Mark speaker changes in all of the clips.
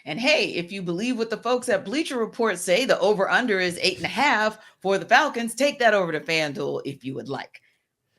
Speaker 1: And hey, if you believe what the folks at Bleacher Report say, the over-under is 8.5 for the Falcons. Take that over to FanDuel if you would like.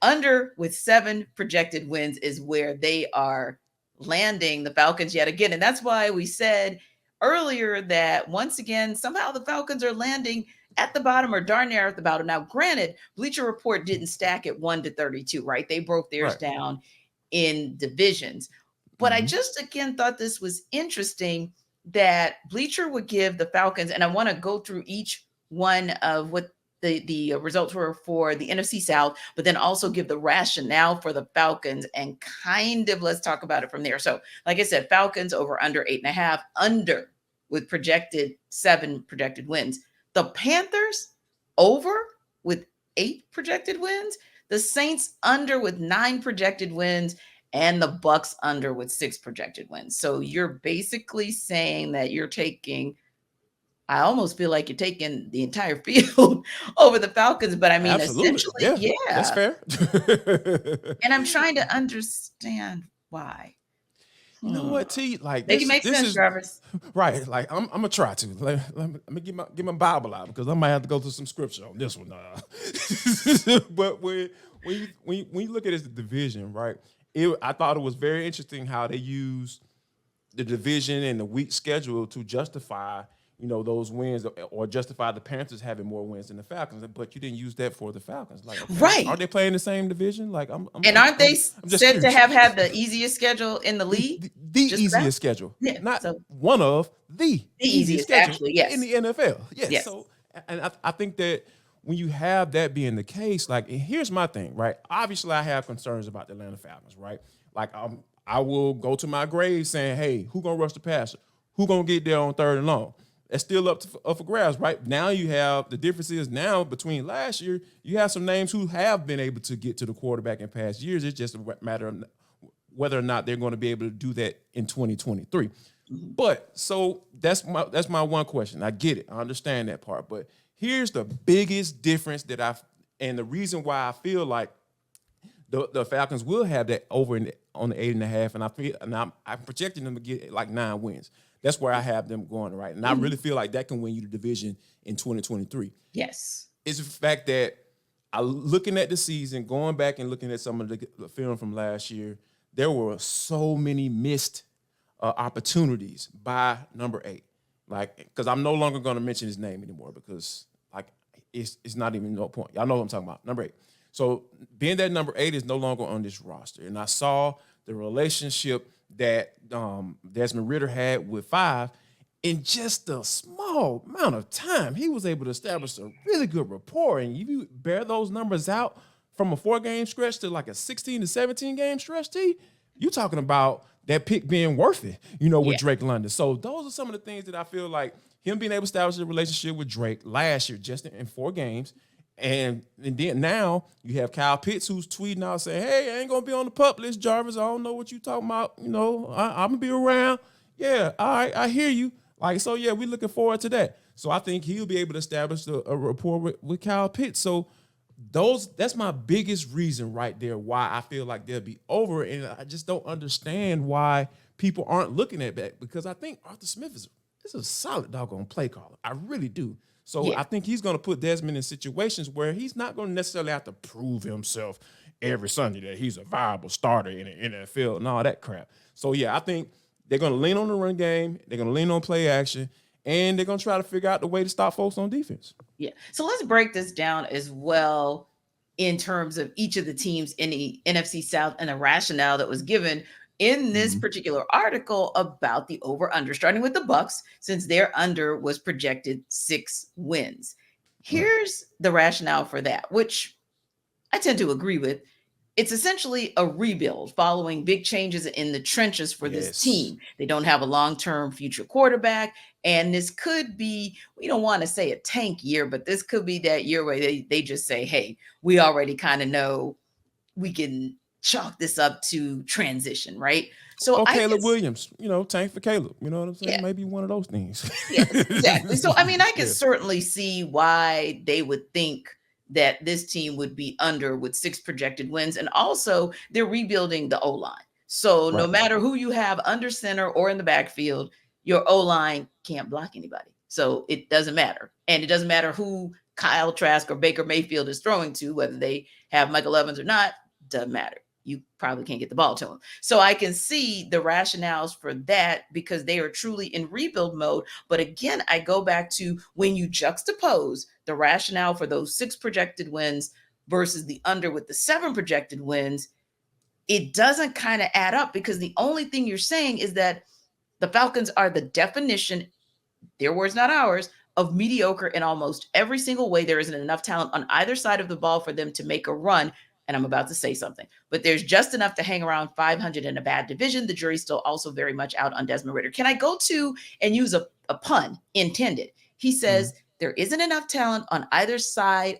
Speaker 1: Under with 7 projected wins is where they are landing the Falcons yet again. And that's why we said earlier that once again, somehow the Falcons are landing at the bottom or darn near at the bottom. Now, granted, Bleacher Report didn't stack at 1-32, right? They broke theirs down in divisions. But I just, again, thought this was interesting that Bleacher would give the Falcons, and I want to go through each one of what the results were for the NFC South, but then also give the rationale for the Falcons and kind of let's talk about it from there. So, like I said, Falcons over under 8.5, under with projected 7 projected wins. The Panthers over with 8 projected wins. The Saints under with 9 projected wins. And the Bucks under with 6 projected wins. So you're basically saying that you're taking, I almost feel like you're taking the entire field over the Falcons, but I mean, essentially,
Speaker 2: yeah, that's fair.
Speaker 1: And I'm trying to understand why.
Speaker 2: You know what, T? Like
Speaker 1: Make it make sense, Jarvis.
Speaker 2: Right. Like I'm gonna try to. Let me get my Bible out because I might have to go through some scripture on this one. But when you look at it as the division, right? I thought it was very interesting how they used the division and the week schedule to justify, those wins or justify the Panthers having more wins than the Falcons. But you didn't use that for the Falcons. Like, okay,
Speaker 1: right.
Speaker 2: Are they playing the same division? Like,
Speaker 1: aren't they said to have had the easiest schedule in the league?
Speaker 2: The easiest schedule.
Speaker 1: Yeah.
Speaker 2: Not one of the easiest schedule
Speaker 1: actually, yes.
Speaker 2: in the NFL.
Speaker 1: Yes.
Speaker 2: So, and I think that when you have that being the case, like, here's my thing, right? Obviously, I have concerns about the Atlanta Falcons, right? Like, I will go to my grave saying, hey, who going to rush the passer? Who going to get there on 3rd and long? That's still up for grabs, right? Now you have, the difference is now between last year, you have some names who have been able to get to the quarterback in past years. It's just a matter of whether or not they're going to be able to do that in 2023. But so that's my one question. I get it. I understand that part. But here's the biggest difference and the reason why I feel like the Falcons will have that over on the 8.5, and I'm projecting them to get like 9 wins. That's where I have them going, right? And I really feel like that can win you the division in 2023.
Speaker 1: Yes.
Speaker 2: It's the fact that looking at the season, going back and looking at some of the film from last year, there were so many missed opportunities by number 8. Like, because I'm no longer going to mention his name anymore because, like, it's not even no point. Y'all know what I'm talking about. Number 8. So being that number 8 is no longer on this roster, and I saw the relationship that Desmond Ridder had with 5 in just a small amount of time. He was able to establish a really good rapport, and if you bear those numbers out from a 4-game stretch to like a 16 to 17 game stretch, you're talking about that pick being worth it, with Drake London. So those are some of the things that I feel like him being able to establish a relationship with Drake last year, just in 4 games. And then now you have Kyle Pitts who's tweeting out saying, hey, I ain't going to be on the pup list, Jarvis. I don't know what you talking about. I'm going to be around. Yeah, all right, I hear you. Like, so, yeah, we're looking forward to that. So I think he'll be able to establish a rapport with Kyle Pitts. So that's my biggest reason right there why I feel like they'll be over. And I just don't understand why people aren't looking at that, because I think Arthur Smith is a solid doggone play caller. I really do. So I think he's going to put Desmond in situations where he's not going to necessarily have to prove himself every Sunday that he's a viable starter in the NFL and all that crap. So, yeah, I think they're going to lean on the run game. They're going to lean on play action. And they're going to try to figure out the way to stop folks on defense.
Speaker 1: Yeah. So let's break this down as well in terms of each of the teams in the NFC South and the rationale that was given in this particular article about the over-under, starting with the Bucks, since their under was projected 6 wins. Here's the rationale for that, which I tend to agree with. It's essentially a rebuild following big changes in the trenches for this team. They don't have a long-term future quarterback, and this could be, we don't want to say a tank year, but this could be that year where they just say, hey, we already kind of know we can chalk this up to transition, right?
Speaker 2: So Caleb Williams, tank for Caleb. You know what I'm saying? Yeah. Maybe one of those things.
Speaker 1: Yes, exactly. So, I mean, I can certainly see why they would think that this team would be under with 6 projected wins. And also, they're rebuilding the O-line. So no matter who you have under center or in the backfield, your O-line can't block anybody. So it doesn't matter. And it doesn't matter who Kyle Trask or Baker Mayfield is throwing to, whether they have Michael Evans or not, doesn't matter. You probably can't get the ball to them. So I can see the rationales for that because they are truly in rebuild mode. But again, I go back to when you juxtapose the rationale for those 6 projected wins versus the under with the 7 projected wins, it doesn't kind of add up because the only thing you're saying is that the Falcons are the definition, their words, not ours, of mediocre in almost every single way. There isn't enough talent on either side of the ball for them to make a run. And I'm about to say something, but there's just enough to hang around 500 in a bad division. The jury's still also very much out on Desmond Ridder. Can I go to and use a pun intended? He says, there isn't enough talent on either side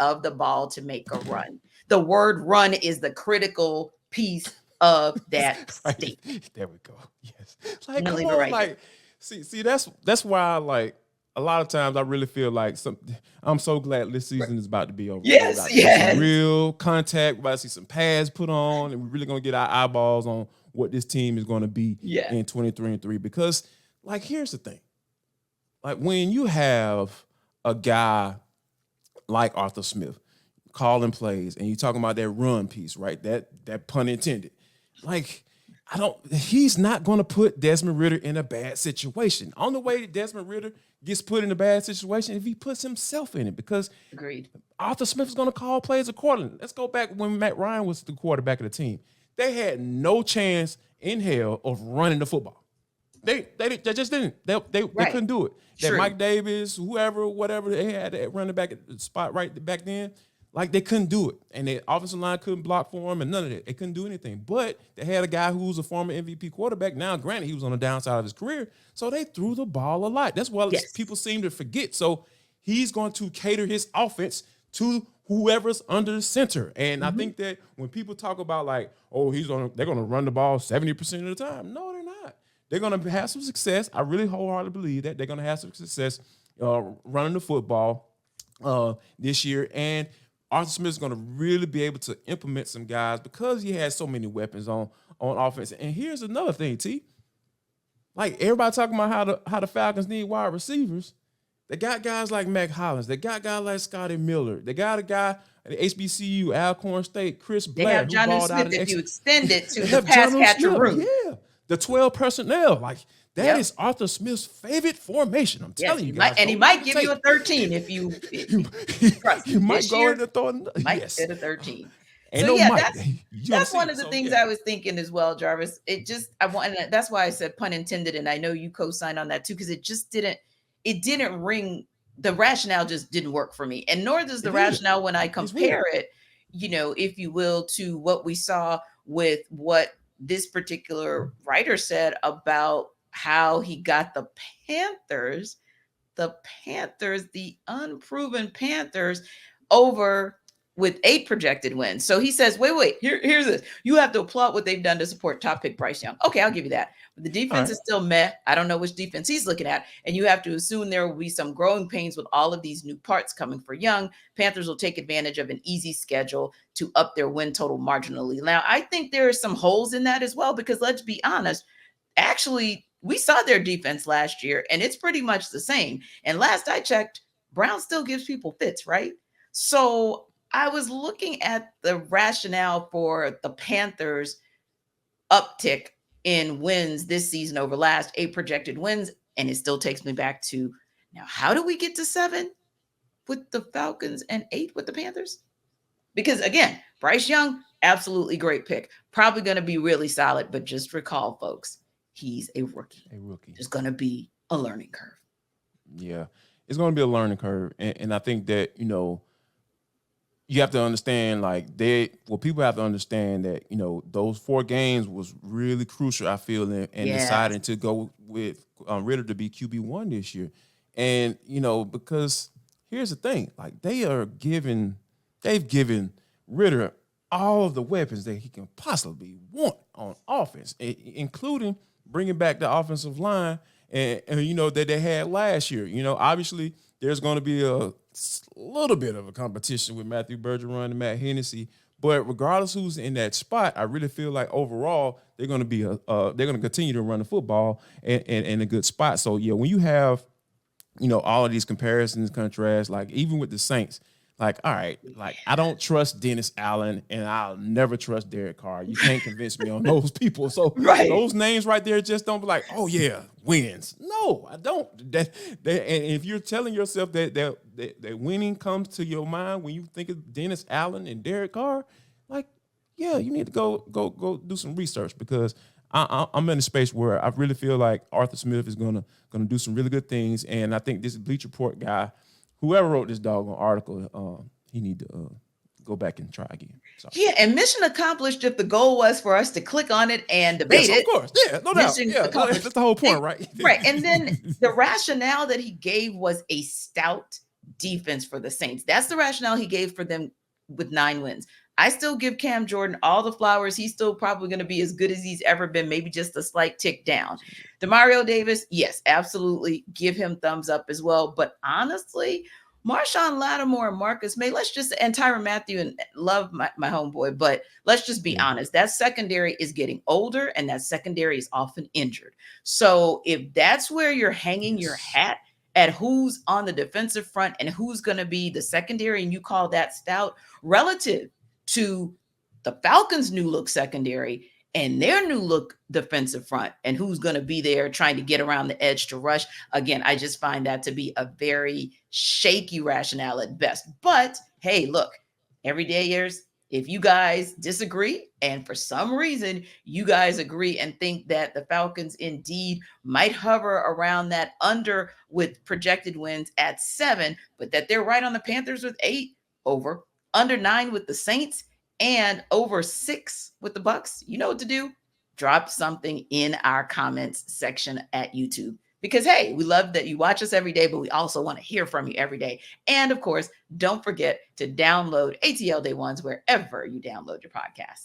Speaker 1: of the ball to make a run. The word run is the critical piece of that statement.
Speaker 2: There we go. Yes. Like,
Speaker 1: I'm
Speaker 2: come
Speaker 1: leave it
Speaker 2: on,
Speaker 1: right
Speaker 2: like, see, that's why, like, a lot of times I really feel like I'm so glad this season is about to be over.
Speaker 1: Yes,
Speaker 2: We're about to
Speaker 1: yes.
Speaker 2: see some real contact. We're about to see some pads put on, and we're really gonna get our eyeballs on what this team is gonna be in 23-3. Because, like, here's the thing. Like, when you have a guy like Arthur Smith calling plays, and you're talking about that run piece, right? That pun intended. Like, he's not going to put Desmond Ridder in a bad situation. On the way that Desmond Ridder gets put in a bad situation, if he puts himself in it, because
Speaker 1: Agreed.
Speaker 2: Arthur Smith is going to call plays accordingly. Let's go back when Matt Ryan was the quarterback of the team. They had no chance in hell of running the football. They just didn't. They couldn't do it. That Mike Davis, whoever, whatever, they had that running back at the spot right back then. Like, they couldn't do it. And the offensive line couldn't block for him and none of that. They couldn't do anything. But they had a guy who was a former MVP quarterback. Now, granted, he was on the downside of his career. So they threw the ball a lot. That's what people seem to forget. So he's going to cater his offense to whoever's under the center. And I think that when people talk about, like, oh, they're going to run the ball 70% of the time. No, they're not. They're going to have some success. I really wholeheartedly believe that they're going to have some success running the football this year. And Arthur Smith is going to really be able to implement some guys because he has so many weapons on offense. And here's another thing, T. Like, everybody talking about how the Falcons need wide receivers. They got guys like Mac Hollins. They got guys like Scotty Miller. They got a guy at the HBCU, Alcorn State, Chris Blair.
Speaker 1: They have Jonnu Smith if you extend it to the pass catcher room.
Speaker 2: Yeah, the 12 personnel. Like, that is Arthur Smith's favorite formation. I'm telling you guys.
Speaker 1: And he might give you a 13 if you
Speaker 2: you might go in and throw it.
Speaker 1: Might get a 13.
Speaker 2: Ain't
Speaker 1: So
Speaker 2: no
Speaker 1: that's one of the things I was thinking as well, Jarvis. That's why I said pun intended, and I know you co-signed on that too, because it didn't ring. The rationale just didn't work for me, and nor does the rationale when I compare it, if you will, to what we saw with what this particular writer said about how he got the unproven Panthers, over with 8 projected wins. So he says, wait, here's this. You have to applaud what they've done to support top pick Bryce Young. Okay, I'll give you that. But the defense is still meh. I don't know which defense he's looking at. And you have to assume there will be some growing pains with all of these new parts coming for Young. Panthers will take advantage of an easy schedule to up their win total marginally. Now, I think there are some holes in that as well, because let's be honest, actually, we saw their defense last year, and it's pretty much the same. And last I checked, Brown still gives people fits, right? So I was looking at the rationale for the Panthers' uptick in wins this season over last 8 projected wins, and it still takes me back to, now, how do we get to 7 with the Falcons and 8 with the Panthers? Because, again, Bryce Young, absolutely great pick. Probably going to be really solid, but just recall, folks, he's a rookie. There's going to be a learning curve.
Speaker 2: Yeah, it's going to be a learning curve. And I think that, you have to understand, people have to understand that, those 4 games was really crucial, I feel, in deciding to go with Ridder to be QB1 this year. And, because here's the thing, like, they've given Ridder all of the weapons that he can possibly want on offense, including bringing back the offensive line and that they had last year. Obviously there's going to be a little bit of a competition with Matthew Bergeron and Matt Hennessy, But regardless who's in that spot, I really feel like overall they're going to be they're going to continue to run the football and in a good spot. So yeah, when you have all of these comparisons, contrasts, like even with the Saints, like all right, like I don't trust Dennis Allen and I'll never trust Derek Carr. You can't convince me on those people. So
Speaker 1: Right.
Speaker 2: those names right there just don't be like, oh yeah, wins. No, I don't. And if you're telling yourself that winning comes to your mind when you think of Dennis Allen and Derek Carr, like yeah, you need to go do some research because I'm in a space where I really feel like Arthur Smith is gonna do some really good things, and I think this Bleacher Report guy, whoever wrote this doggone article, he need to go back and try again. So.
Speaker 1: Yeah, and mission accomplished if the goal was for us to click on it and debate it.
Speaker 2: Of course. Yeah, no doubt. Yeah, that's the whole point, right?
Speaker 1: Right. And then the rationale that he gave was a stout defense for the Saints. That's the rationale he gave for them with 9 wins. I still give Cam Jordan all the flowers. He's still probably going to be as good as he's ever been, maybe just a slight tick down. Demario Davis, yes, absolutely. Give him thumbs up as well. But honestly, Marshawn Lattimore and Marcus May, and Tyrann Mathieu, and love my homeboy, but let's just be honest. That secondary is getting older and that secondary is often injured. So if that's where you're hanging your hat at who's on the defensive front and who's going to be the secondary, and you call that stout relative to the Falcons' new look secondary and their new look defensive front and who's going to be there trying to get around the edge to rush. Again, I just find that to be a very shaky rationale at best. But hey, look, everyday years, if you guys disagree and for some reason you guys agree and think that the Falcons indeed might hover around that under with projected wins at 7, but that they're right on the Panthers with 8 over, under 9 with the Saints, and over 6 with the Bucks, you know what to do. Drop something in our comments section at YouTube. Because, hey, we love that you watch us every day, but we also want to hear from you every day. And, of course, don't forget to download ATL Day Ones wherever you download your podcasts.